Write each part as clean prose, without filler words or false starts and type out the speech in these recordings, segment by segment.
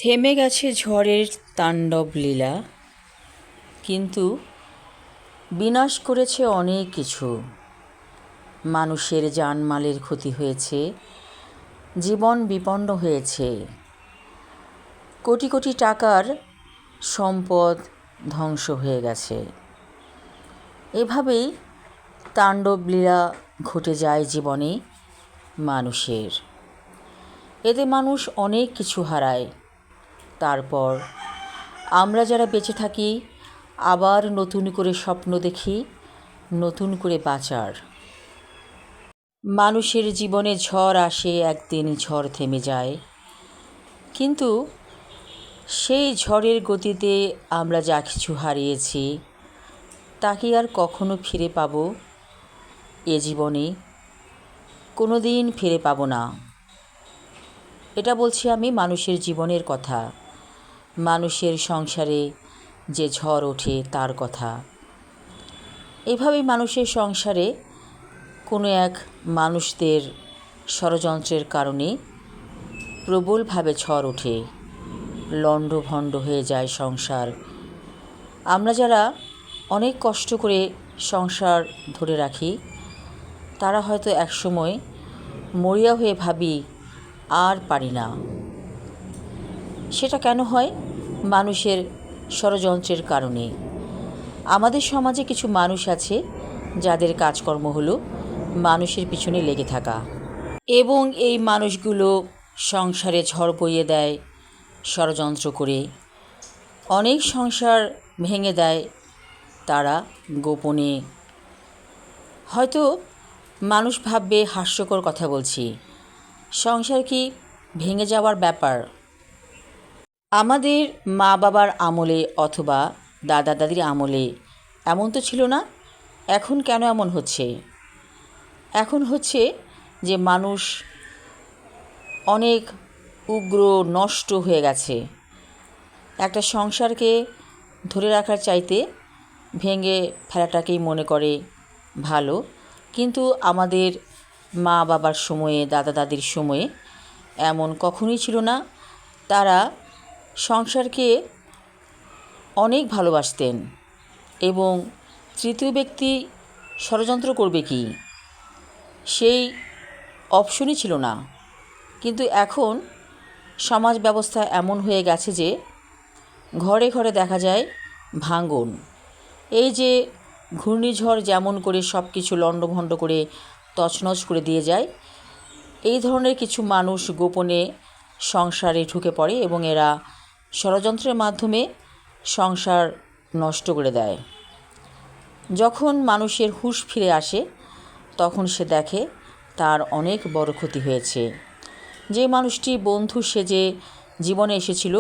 থেমে গেছে ঝড়ের তাণ্ডব লীলা, কিন্তু বিনাশ করেছে অনেক কিছু। মানুষের জানমালের ক্ষতি হয়েছে, জীবন বিপন্ন হয়েছে, কোটি কোটি টাকার সম্পদ ধ্বংস হয়ে গেছে। এভাবেই তাণ্ডব লীলা ঘটে যায় জীবনে মানুষের। এতে মানুষ অনেক কিছু হারায়। তারপর আমরা যারা বেঁচে থাকি আবার নতুন করে স্বপ্ন দেখি, নতুন করে বাঁচার। মানুষের জীবনে ঝড় আসে, একদিন ঝড় থেমে যায়, কিন্তু সেই ঝড়ের গতিতে আমরা যা কিছু হারিয়েছি তা কি আর কখনো ফিরে পাবো? এ জীবনে কোনো দিন ফিরে পাবো না। এটা বলছি আমি মানুষের জীবনের কথা, মানুষের সংসারে যে ঝড় ওঠে তার কথা। এভাবেই মানুষের সংসারে কোনো এক মানুষদের ষড়যন্ত্রের কারণে প্রবলভাবে ঝড় ওঠে, লণ্ডভণ্ড হয়ে যায় সংসার। আমরা যারা অনেক কষ্ট করে সংসার ধরে রাখি, তারা হয়তো একসময় মরিয়া হয়ে ভাবি আর পারি না। সেটা কেন হয়? মানুষের ষড়যন্ত্রের কারণে। আমাদের সমাজে কিছু মানুষ আছে যাদের কাজকর্ম হলো মানুষের পিছনে লেগে থাকা, এবং এই মানুষগুলো সংসারে ঝড় বইয়ে দেয় ষড়যন্ত্র করে। অনেক সংসার ভেঙে দেয় তারা গোপনে। হয়তো মানুষ ভাববে হাস্যকর কথা বলছি, সংসার কি ভেঙে যাওয়ার ব্যাপার? আমাদের মা বাবার আমলে অথবা দাদা দাদির আমলে এমন তো ছিল না। এখন কেন এমন হচ্ছে? এখন হচ্ছে যে মানুষ অনেক উগ্র, নষ্ট হয়ে গেছে। একটা সংসারকে ধরে রাখার চাইতে ভেঙে ফেলাটাকেই মনে করে ভালো। কিন্তু আমাদের মা বাবার সময়ে, দাদা দাদির সময়ে এমন কখনোই ছিল না। তারা সংসারকে অনেক ভালোবাসতেন, এবং তৃতীয় ব্যক্তি ষড়যন্ত্র করবে কি, সেই অপশনই ছিল না। কিন্তু এখন সমাজ ব্যবস্থা এমন হয়ে গেছে যে ঘরে ঘরে দেখা যায় ভাঙন। এই যে ঘূর্ণিঝড় যেমন করে সব কিছু লণ্ডভণ্ড করে তছনছ করে দিয়ে যায়, এই ধরনের কিছু মানুষ গোপনে সংসারে ঢুকে পড়ে এবং এরা ষড়যন্ত্রের মাধ্যমে সংসার নষ্ট করে দেয়। যখন মানুষের হুঁশ ফিরে আসে তখন সে দেখে তার অনেক বড় ক্ষতি হয়েছে। যে মানুষটি বন্ধু সেজে জীবনে এসেছিল,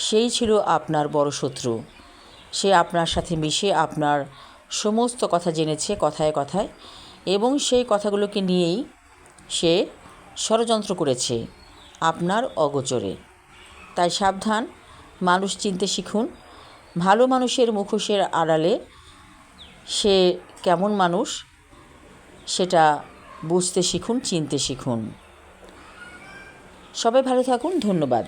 সেই ছিল আপনার বড় শত্রু। সে আপনার সাথে মিশে আপনার সমস্ত কথা জেনেছে কথায় কথায়, এবং সেই কথাগুলোকে নিয়েই সে ষড়যন্ত্র করেছে আপনার অগোচরে। তাই সাবধান, মানুষ চিনতে শিখুন। ভালো মানুষের মুখোশের আড়ালে সে কেমন মানুষ সেটা বুঝতে শিখুন, চিনতে শিখুন। সবাই ভালো থাকুন। ধন্যবাদ।